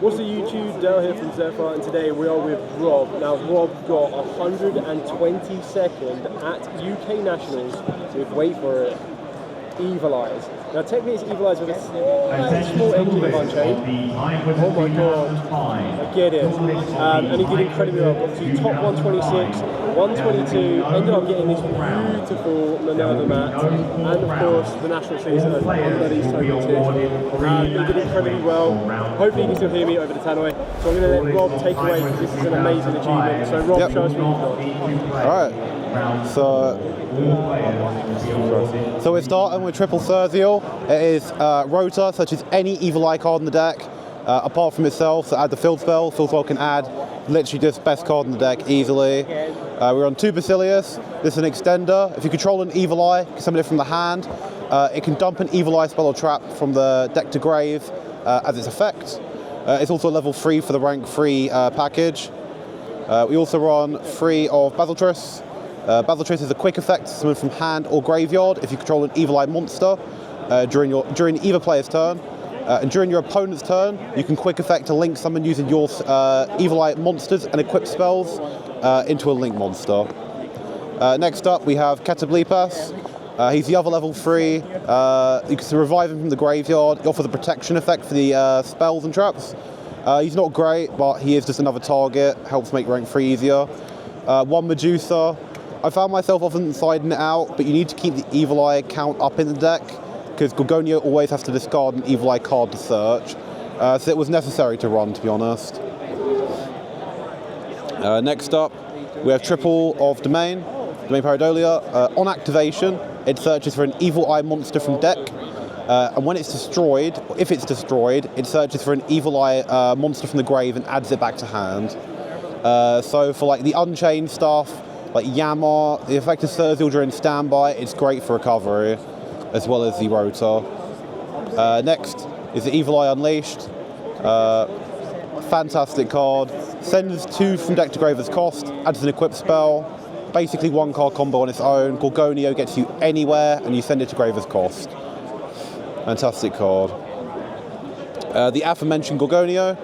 What's the YouTube? Dale here from Zephyr, and today we are with Rob. Now Rob got 122nd at UK Nationals with, wait for it, Evil Eyes. Now technically it's Evil Eyes with a small engine of Unchained. Oh my god, I get it. And he did incredibly well, got to top 126, 122, ended up getting this beautiful Minerva mat, and of course the national season under these tokens here. He did incredibly well. Hopefully you can still hear me over the tannoy. So I'm going to let Rob take away because this is an amazing achievement. So Rob, show us what you've got. Alright, so we're starting with triple Thurzial. It is rotor, such as any Evil Eye card in the deck, apart from itself, so add the field spell. Field spell can add literally just best card in the deck easily. We're on 2 Basilius. This is an extender. If you control an Evil Eye, you can summon it from the hand. It can dump an Evil Eye spell or trap from the deck to grave as its effect. It's also level 3 for the rank 3 package. We also run 3 of Basiltris. Basiltris is a quick effect, summon from hand or graveyard if you control an Evil Eye monster during either player's turn. And during your opponent's turn, you can quick effect a link summon using your Evil Eye monsters and equip spells into a link monster. Next up, we have Catablipas. He's the other level 3. You can revive him from the graveyard. He offers a protection effect for the spells and traps. He's not great, but he is just another target. Helps make rank 3 easier. 1 Medusa. I found myself often siding it out, but you need to keep the Evil Eye count up in the deck, because Gorgonio always has to discard an Evil Eye card to search. So it was necessary to run, to be honest. Next up, we have triple of Domain Pareidolia. On activation, it searches for an Evil Eye monster from deck. And when it's destroyed, or if it's destroyed, it searches for an Evil Eye monster from the grave and adds it back to hand. So for like the Unchained stuff, like Yammer, the effect of Thurzial during standby, it's great for recovery, as well as the rotor. Next is the Evil Eye Unleashed. Fantastic card. Sends 2 from deck to grave as cost, adds an equip spell. Basically 1 card combo on its own. Gorgonio gets you anywhere and you send it to grave as cost. Fantastic card. The aforementioned Gorgonio.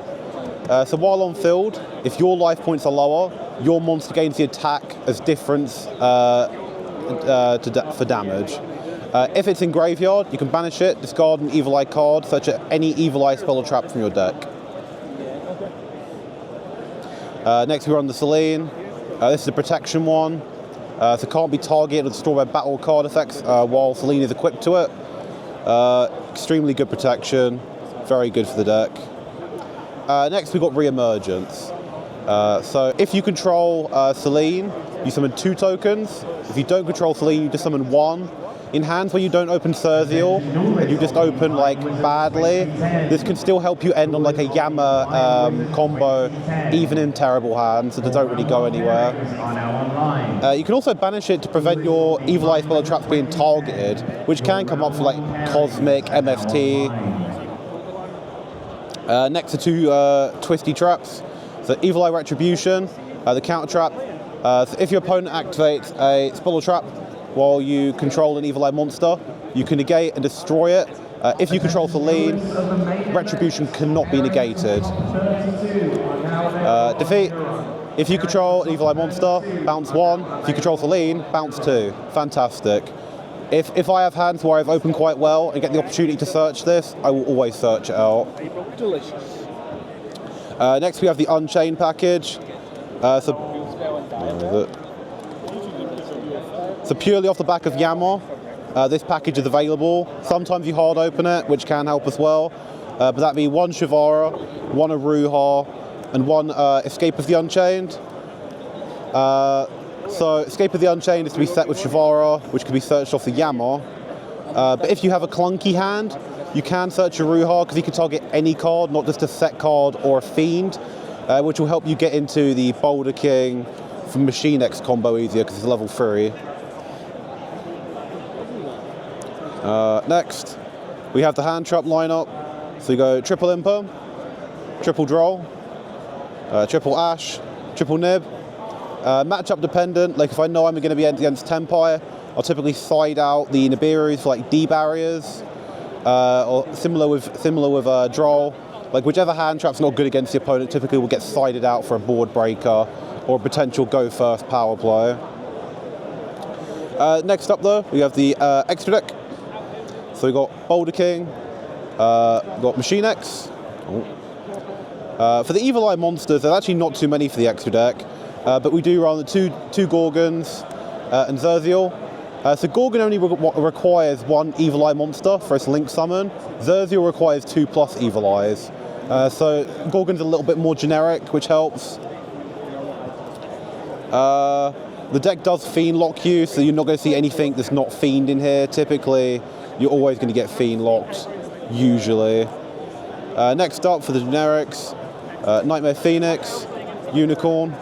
So while on field, if your life points are lower, your monster gains the attack as difference for damage. If it's in graveyard, you can banish it, discard an Evil Eye card, such as any Evil Eye spell or trap from your deck. Next we're on the Selene. This is a protection one, so can't be targeted or destroyed by battle card effects while Selene is equipped to it. Extremely good protection, very good for the deck. Next we've got Re-Emergence. So if you control Selene, you summon 2 tokens. If you don't control Selene, you just summon 1. In hands where you don't open Thurzial, and you just open like badly, this can still help you end on like a Yammer combo, even in terrible hands, so they don't really go anywhere. You can also banish it to prevent your Evil Eye spell or traps being targeted, which can come up for like Cosmic, MFT. Next are 2 twisty traps. So Evil Eye Retribution, the counter trap. So if your opponent activates a spell or trap while you control an Evil Eye monster, you can negate and destroy it. If you control Selene, Retribution cannot be negated. Defeat. If you control an Evil Eye monster, bounce 1. If you control Selene, bounce 2. Fantastic. If I have hands where I've opened quite well and get the opportunity to search this, I will always search it out. Delicious. Next we have the Unchained package. So purely off the back of Yammer, this package is available. Sometimes you hard open it, which can help as well. But that'd be 1 Shavara, 1 Aruha, and 1 Escape of the Unchained. So Escape of the Unchained is to be set with Shavara, which can be searched off the Yammer. But if you have a clunky hand, you can search Aruha, because you can target any card, not just a set card or a fiend, which will help you get into the Boulder King from Machine X combo easier, because it's level 3. Next, we have the hand trap lineup. So you go triple Impa, triple Droll, triple Ash, triple Nib. Matchup dependent, like if I know I'm going to be against Tempire, I'll typically side out the Nibiru's for like D barriers, or similar with Droll. Like whichever hand trap's not good against the opponent typically will get sided out for a board breaker or a potential go first power play. Next up though, we have the extra deck. So we got Boulder King, got Machine X. For the Evil Eye monsters, there's actually not too many for the extra deck, but we do run the two Gorgons and Zerziel. So Gorgon only requires 1 Evil Eye monster for its Link summon. Zerziel requires 2+ Evil Eyes. So Gorgon's a little bit more generic, which helps. The deck does Fiend lock you, so you're not going to see anything that's not Fiend in here. Typically, you're always going to get Fiend locked, usually. Next up for the generics, Nightmare Phoenix, Unicorn.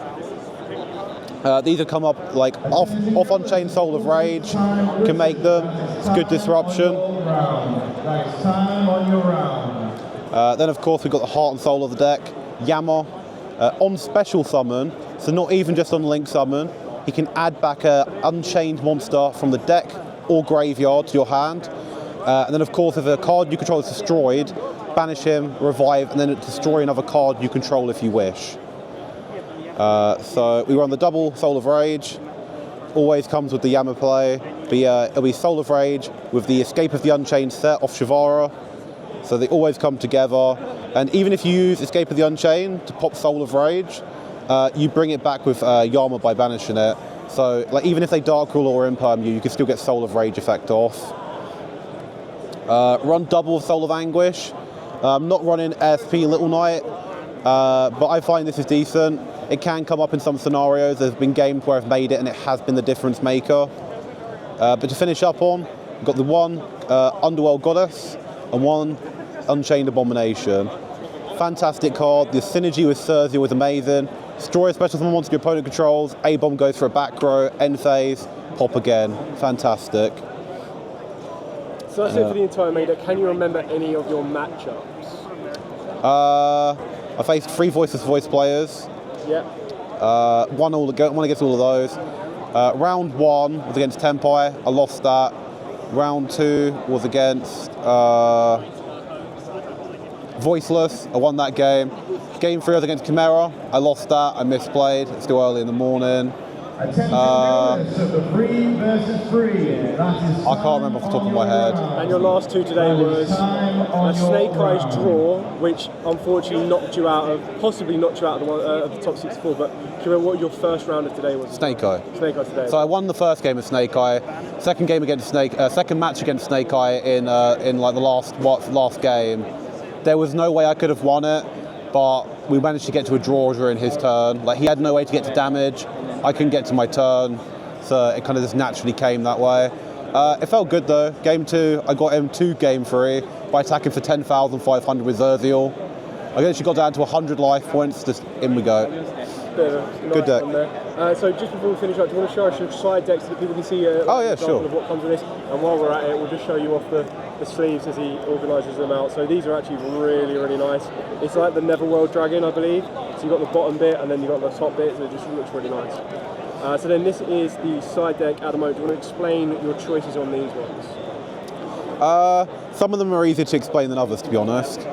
These have come up like off Unchained Soul of Rage, can make them. It's good disruption. Then of course we've got the Heart and Soul of the deck, Yammer. On special summon, so not even just on Link summon, he can add back an Unchained monster from the deck or graveyard to your hand. And then of course if a card you control is destroyed, banish him, revive, and then destroy another card you control if you wish. So we run the double Soul of Rage, always comes with the Yammer play. It'll be Soul of Rage with the Escape of the Unchained set off Shivara. So they always come together. And even if you use Escape of the Unchained to pop Soul of Rage, you bring it back with Yama by banishing it. So like even if they Dark Rule or Imperm you can still get Soul of Rage effect off. Run double Soul of Anguish. I'm not running SP Little Knight, but I find this is decent. It can come up in some scenarios. There's been games where I've made it and it has been the difference maker. But to finish up on, we've got the 1 Underworld Goddess and 1 Unchained Abomination. Fantastic card. The synergy with Zerziel is amazing. Destroy a special summon monster your opponent controls. A-Bomb goes for a back row, end phase, pop again. Fantastic. So that's it for the entire main deck. Can you remember any of your matchups? I faced 3 Voiceless Voice players. Yeah. One against all of those. Round 1 was against Tempai. I lost that. Round 2 was against Voiceless. I won that game. Game 3 was against Chimera. I lost that. I misplayed. It's still early in the morning. I can't remember off the top of my head. And your last 2 today was a Snake Eyes draw, which unfortunately possibly knocked you out of the top 64. But do you remember what your first round of today was? Snake Eye. Snake Eye today. So I won the first game of Snake Eye. Second match against Snake Eye in like the last game. There was no way I could have won it, but we managed to get to a draw during his turn. Like he had no way to get to damage. I couldn't get to my turn, so it kind of just naturally came that way. It felt good though. Game 2, I got him to game 3 by attacking for 10,500 with Zerziel. I actually got down to 100 life points, just in we go. Good deck. So just before we finish up, do you want to show us your side decks so that people can see oh yeah, sure. of what comes with this? And while we're at it, we'll just show you off the sleeves as he organises them out. So these are actually really, really nice. It's like the Neverworld Dragon, I believe. So you've got the bottom bit and then you've got the top bit, so it just looks really nice. So then this is the side deck at the moment. Do you want to explain your choices on these ones? Some of them are easier to explain than others, to be honest.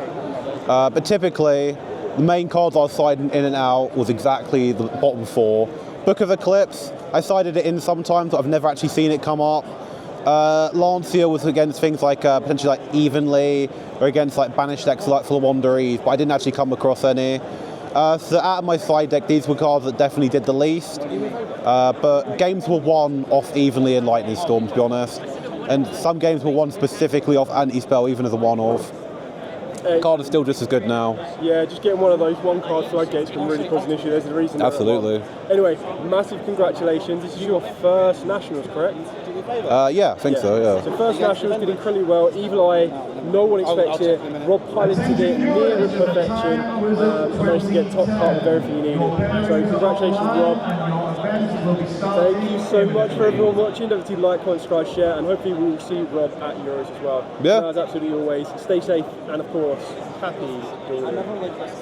But typically, the main cards I was siding in and out was exactly the bottom 4. Book of Eclipse, I sided it in sometimes, but I've never actually seen it come up. Lancia was against things like potentially like Evenly, or against like banished decks like Full of Wanderees, but I didn't actually come across any. So out of my side deck, these were cards that definitely did the least. But games were won off Evenly and Lightning Storm, to be honest. And some games were won specifically off Anti-Spell, even as a one-off. The card is still just as good now. Yeah, just getting one of those one-card floodgates can really cause an issue. There's a reason. Absolutely. Anyway, massive congratulations. This is your first Nationals, correct? Yeah, I think so, yeah. So first Nationals did incredibly well. Evil Eye, no one expects it. Rob piloted it near perfection. Managed to get top part of everything you needed. So congratulations, Rob. Thank you so much for everyone watching. Don't forget to like, comment, subscribe, share, and hopefully we'll see Rob at Euros as well. Yeah. As absolutely always, stay safe and of course, happy doing it.